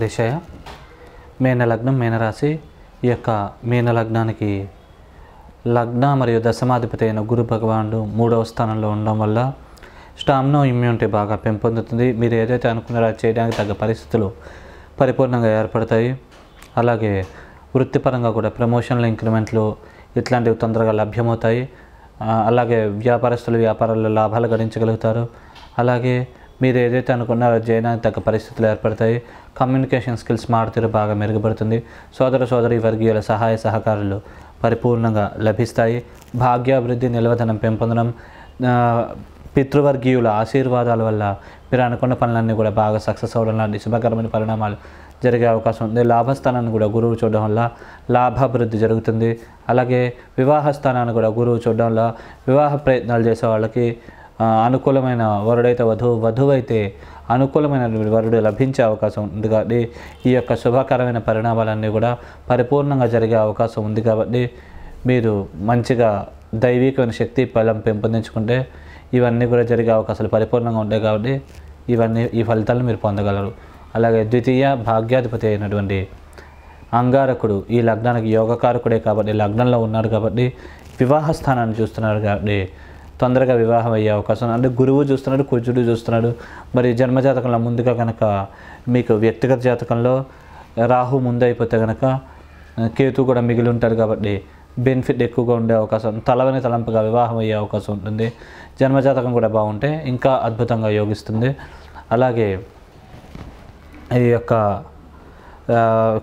శ్రీశయ మేన లగ్నం మీనరాశి. ఈ యొక్క మీన లగ్నానికి లగ్న మరియు దశమాధిపతి అయిన గురు భగవానుడు 3వ స్థానంలో ఉండడం వల్ల స్టామినా ఇమ్యూనిటీ బాగా పెంపొందుతుంది. మీరు ఏదైతే అనుకున్నారో అది చేయడానికి తగ్గ పరిస్థితులు పరిపూర్ణంగా ఏర్పడతాయి. అలాగే వృత్తిపరంగా కూడా ప్రమోషన్లు, ఇంక్రిమెంట్లు ఇట్లాంటివి తొందరగా లభ్యమవుతాయి. అలాగే వ్యాపారస్తులు వ్యాపారాల్లో లాభాలు గడించగలుగుతారు. అలాగే మీరు ఏదైతే అనుకున్నారో చేయడానికి తగ్గ పరిస్థితులు ఏర్పడతాయి. కమ్యూనికేషన్ స్కిల్స్ మారుతీరు బాగా మెరుగుపడుతుంది. సోదరి వర్గీయుల సహాయ సహకారాలు పరిపూర్ణంగా లభిస్తాయి. భాగ్యాభివృద్ధి, నిల్వధనం పెంపొందడం, పితృవర్గీయుల ఆశీర్వాదాల వల్ల మీరు అనుకున్న పనులన్నీ కూడా బాగా సక్సెస్ అవ్వడం లాంటి శుభకరమైన పరిణామాలు జరిగే అవకాశం ఉంది. లాభస్థానాన్ని కూడా గురువు చూడడం వల్ల లాభాభివృద్ధి జరుగుతుంది. అలాగే వివాహ స్థానాన్ని కూడా గురువు చూడడం వల్ల వివాహ ప్రయత్నాలు చేసే వాళ్ళకి అనుకూలమైన వరుడైతే వధువు అయితే అనుకూలమైన వరుడు లభించే అవకాశం ఉంది. కాబట్టి ఈ యొక్క శుభకరమైన పరిణామాలన్నీ కూడా పరిపూర్ణంగా జరిగే అవకాశం ఉంది. కాబట్టి మీరు మంచిగా దైవికమైన శక్తి బలం పెంపొందించుకుంటే ఇవన్నీ కూడా జరిగే అవకాశాలు పరిపూర్ణంగా ఉంటాయి. కాబట్టి ఈ ఫలితాలను మీరు పొందగలరు. అలాగే ద్వితీయ భాగ్యాధిపతి అయినటువంటి అంగారకుడు ఈ లగ్నానికి యోగకారకుడే కాబట్టి లగ్నంలో ఉన్నాడు. కాబట్టి వివాహ స్థానాన్ని చూస్తున్నాడు. కాబట్టి తొందరగా వివాహం అయ్యే అవకాశం, అంటే గురువు చూస్తున్నాడు, కుజుడు చూస్తున్నాడు. మరి జన్మజాతకంలో ముందుగా కనుక మీకు వ్యక్తిగత జాతకంలో రాహు ముందు అయిపోతే కనుక కేతు కూడా మిగిలి ఉంటారు. కాబట్టి బెనిఫిట్ ఎక్కువగా ఉండే అవకాశం, తలవని తలంపుగా వివాహం అయ్యే అవకాశం ఉంటుంది. జన్మజాతకం కూడా బాగుంటే ఇంకా అద్భుతంగా యోగిస్తుంది. అలాగే ఈ యొక్క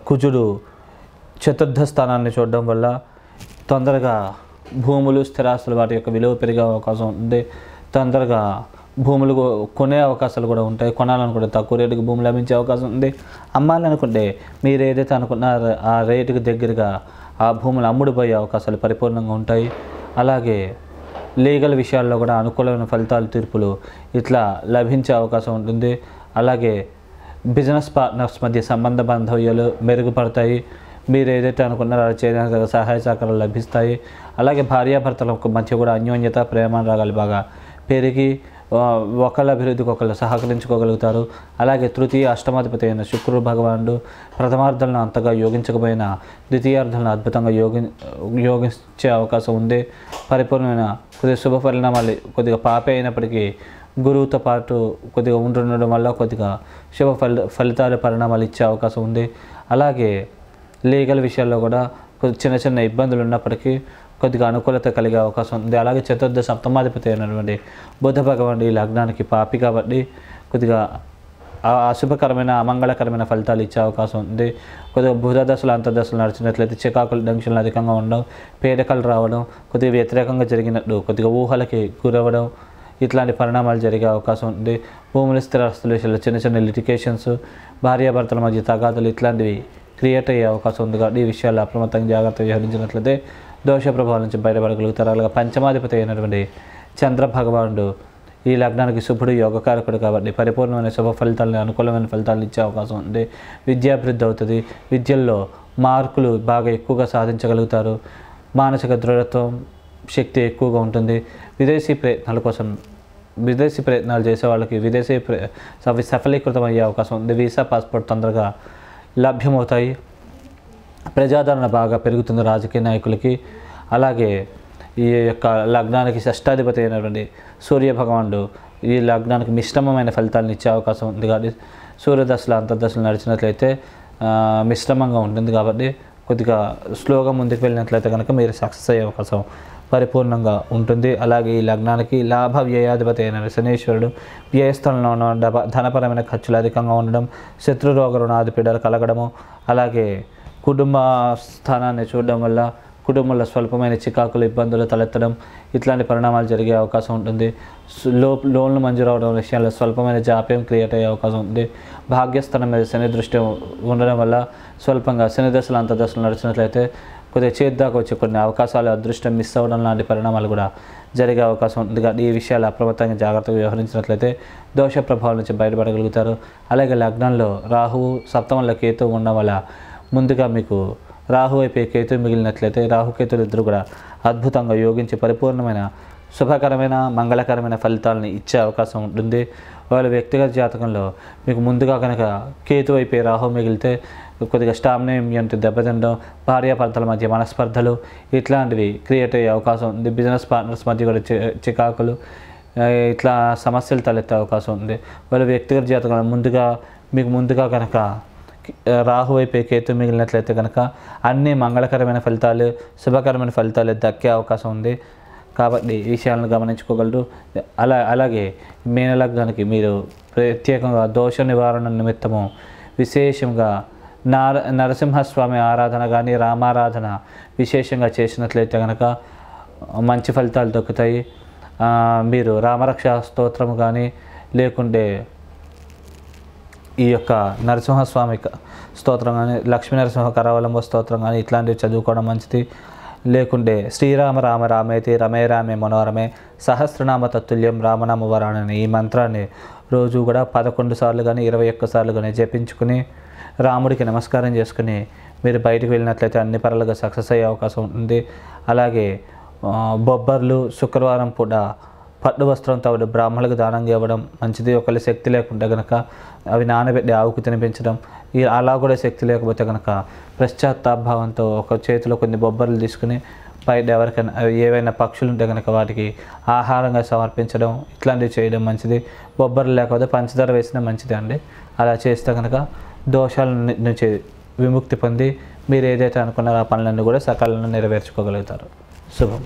కుజుడు చతుర్థ స్థానాన్ని చూడడం వల్ల తొందరగా భూములు, స్థిరాస్తులు వాటి యొక్క విలువ పెరిగే అవకాశం ఉంది. తొందరగా భూములు కొనే అవకాశాలు కూడా ఉంటాయి. కొనాలనుకుంటే తక్కువ రేటుకి భూములు లభించే అవకాశం ఉంది. అమ్మాలనుకుంటే మీరు ఏదైతే అనుకున్నారో ఆ రేటుకి దగ్గరగా ఆ భూములు అమ్ముడుపోయే అవకాశాలు పరిపూర్ణంగా ఉంటాయి. అలాగే లీగల్ విషయాల్లో కూడా అనుకూలమైన ఫలితాలు, తీర్పులు ఇట్లా లభించే అవకాశం ఉంటుంది. అలాగే బిజినెస్ పార్ట్నర్స్ మధ్య సంబంధ బాంధవ్యాలు మెరుగుపడతాయి. మీరు ఏదైతే అనుకున్నారో అది చేయడానికి సహాయ సహకారాలు లభిస్తాయి. అలాగే భార్యాభర్తల మధ్య కూడా అన్యోన్యత, ప్రేమానురాగాలు బాగా పెరిగి ఒకళ్ళ అభివృద్ధికి ఒకళ్ళు సహకరించుకోగలుగుతారు. అలాగే తృతీయ అష్టమాధిపతి అయిన శుక్రుడు భగవానుడు ప్రథమార్థంలో అంతగా యోగించకపోయినా ద్వితీయార్థంలో అద్భుతంగా యోగించే అవకాశం ఉంది. పరిపూర్ణమైన కొద్దిగా శుభ పరిణామాలు కొద్దిగా పాపే అయినప్పటికీ గురువుతో పాటు కొద్దిగా ఉంటుండడం వల్ల కొద్దిగా శుభ ఫలితాలు పరిణామాలు ఇచ్చే అవకాశం ఉంది. అలాగే లీగల్ విషయాల్లో కూడా చిన్న చిన్న ఇబ్బందులు ఉన్నప్పటికీ కొద్దిగా అనుకూలత కలిగే అవకాశం ఉంది. అలాగే చతుర్థ సప్తమాధిపతి అయినటువంటి బుధ భగవానుడు ఈ లగ్నానికి పాపి కాబట్టి కొద్దిగా అశుభకరమైన, అమంగళకరమైన ఫలితాలు ఇచ్చే అవకాశం ఉంది. కొద్దిగా బుధ దశలు, అంతర్దశలు నడిచినట్లయితే చికాకులు, టెన్షన్లు అధికంగా ఉండడం, పీడకలు రావడం, కొద్దిగా వ్యతిరేకంగా జరిగినట్టు కొద్దిగా ఊహలకి గురవ్వడం ఇట్లాంటి పరిణామాలు జరిగే అవకాశం ఉంది. భూముల, స్థిరాస్తుల విషయంలో చిన్న చిన్న లిటికేషన్స్, భార్యాభర్తల మధ్య తగాదులు ఇట్లాంటివి క్రియేట్ అయ్యే అవకాశం ఉంది. కాబట్టి ఈ విషయాల్లో అప్రమత్తంగా జాగ్రత్తగా వ్యవహరించినట్లయితే దోష ప్రభావం నుంచి బయటపడగలుగుతారు. అలాగే పంచమాధిపతి అయినటువంటి చంద్ర భగవానుడు ఈ లగ్నానికి శుభుడు, యోగకారకుడు కాబట్టి పరిపూర్ణమైన శుభ ఫలితాలను, అనుకూలమైన ఫలితాలను ఇచ్చే అవకాశం ఉంది. విద్యాభివృద్ధి అవుతుంది. విద్యల్లో మార్కులు బాగా ఎక్కువగా సాధించగలుగుతారు. మానసిక దృఢత్వం, శక్తి ఎక్కువగా ఉంటుంది. విదేశీ ప్రయత్నాలు చేసే వాళ్ళకి అవి సఫలీకృతం అయ్యే అవకాశం ఉంది. వీసా, పాస్పోర్ట్ తొందరగా లభ్యమవుతాయి. ప్రజాదరణ బాగా పెరుగుతుంది రాజకీయ నాయకులకి. అలాగే ఈ యొక్క లగ్నానికి షష్టాధిపతి అయినటువంటి సూర్య భగవానుడు ఈ లగ్నానికి మిశ్రమమైన ఫలితాలను ఇచ్చే అవకాశం ఉంది. కాబట్టి సూర్యదశలు, అంతర్దశలు నడిచినట్లయితే మిశ్రమంగా ఉంటుంది. కాబట్టి కొద్దిగా స్లోగా ముందుకు వెళ్ళినట్లయితే కనుక మీరు సక్సెస్ అయ్యే అవకాశం పరిపూర్ణంగా ఉంటుంది. అలాగే ఈ లగ్నానికి లాభ వ్యయాధిపతి అయిన శనీశ్వరుడు వ్యయస్థలంలో ఉన్న ధనపరమైన ఖర్చులు అధికంగా ఉండడం, శత్రు రోగ రుణాది పీడలు కలగడము, అలాగే కుటుంబ స్థానాన్ని చూడడం వల్ల కుటుంబంలో స్వల్పమైన చికాకులు, ఇబ్బందులు తలెత్తడం ఇట్లాంటి పరిణామాలు జరిగే అవకాశం ఉంటుంది. లోన్లు మంజూరు అవడం విషయాల్లో స్వల్పమైన జాప్యం క్రియేట్ అయ్యే అవకాశం ఉంది. భాగ్యస్థానం మీద శని దృష్టి ఉండడం వల్ల స్వల్పంగా శని దశలు, అంతర్దశలు నడిచినట్లయితే కొద్దిగా చేద్దాకా వచ్చే కొన్ని అవకాశాలు, అదృష్టం మిస్ అవ్వడం లాంటి పరిణామాలు కూడా జరిగే అవకాశం ఉంది. ఈ విషయాలు అప్రమత్తంగా జాగ్రత్తగా వ్యవహరించినట్లయితే దోష ప్రభావం నుంచి బయటపడగలుగుతారు. అలాగే లగ్నంలో రాహువు, సప్తమంలో కేతువు ఉండడం వల్ల ముందుగా మీకు రాహు అయిపోయి కేతు మిగిలినట్లయితే రాహుకేతులు ఇద్దరు కూడా అద్భుతంగా యోగించి పరిపూర్ణమైన శుభకరమైన మంగళకరమైన ఫలితాలని ఇచ్చే అవకాశం ఉంటుంది. వాళ్ళ వ్యక్తిగత జాతకంలో మీకు ముందుగా కనుక కేతు వైపు రాహు మిగిలితే కొద్దిగా స్టామినా ఇమ్యూనిటీ దెబ్బతినడం, భార్యాభర్తల మధ్య మనస్పర్ధలు ఇట్లాంటివి క్రియేట్ అయ్యే అవకాశం ఉంది. బిజినెస్ పార్ట్నర్స్ మధ్య కూడా చికాకులు, ఇట్లా సమస్యలు తలెత్తే అవకాశం ఉంది. వాళ్ళ వ్యక్తిగత జాతకంలో మీకు ముందుగా కనుక రాహు వైపు కేతు మిగిలినట్లయితే కనుక అన్ని మంగళకరమైన ఫలితాలు, శుభకరమైన ఫలితాలు దక్కే అవకాశం ఉంది. కాబట్టి ఈ విషయాలను గమనించుకోగలరు. అలాగే మీన లగ్నానికి మీరు ప్రత్యేకంగా దోష నివారణ నిమిత్తము విశేషంగా నరసింహస్వామి ఆరాధన కానీ రామారాధన విశేషంగా చేసినట్లయితే కనుక మంచి ఫలితాలు దక్కుతాయి. మీరు రామరక్ష స్తోత్రం కానీ లేకుంటే ఈ యొక్క నరసింహస్వామి స్తోత్రం కానీ, లక్ష్మీ నరసింహ కరావలంబ స్తోత్రం కానీ ఇట్లాంటివి చదువుకోవడం మంచిది. లేకుంటే శ్రీరామ రామ రామేతి రమే రామే మనోరమే సహస్రనామ తత్తుల్యం రామనామ వరాణని ఈ మంత్రాన్ని రోజు కూడా 11 సార్లు కానీ 21 సార్లు కానీ జపించుకుని రాముడికి నమస్కారం చేసుకుని మీరు బయటకు వెళ్ళినట్లయితే అన్ని పరలుగా సక్సెస్ అయ్యే అవకాశం ఉంటుంది. అలాగే బొబ్బర్లు శుక్రవారం పూట పట్టు వస్త్రంతో బ్రాహ్మణులకు దానంగా ఇవ్వడం మంచిది. ఒకవేళ శక్తి లేకుంటే కనుక అవి నానబెట్టి ఆవుకు తినిపించడం, అలా కూడా శక్తి లేకపోతే కనుక పశ్చాత్తాపభావంతో ఒక చేతిలో కొన్ని బొబ్బర్లు తీసుకుని బయట ఎవరికైనా ఏవైనా పక్షులు ఉంటే కనుక వాటికి ఆహారంగా సమర్పించడం ఇట్లాంటివి చేయడం మంచిది. బొబ్బర్లు లేకపోతే పంచదార వేసినా మంచిది అండి. అలా చేస్తే కనుక దోషాల నుంచి విముక్తి పొంది మీరు ఏదైతే అనుకున్నారో ఆ పనులన్నీ కూడా సకాలంలో నెరవేర్చుకోగలుగుతారు. శుభం.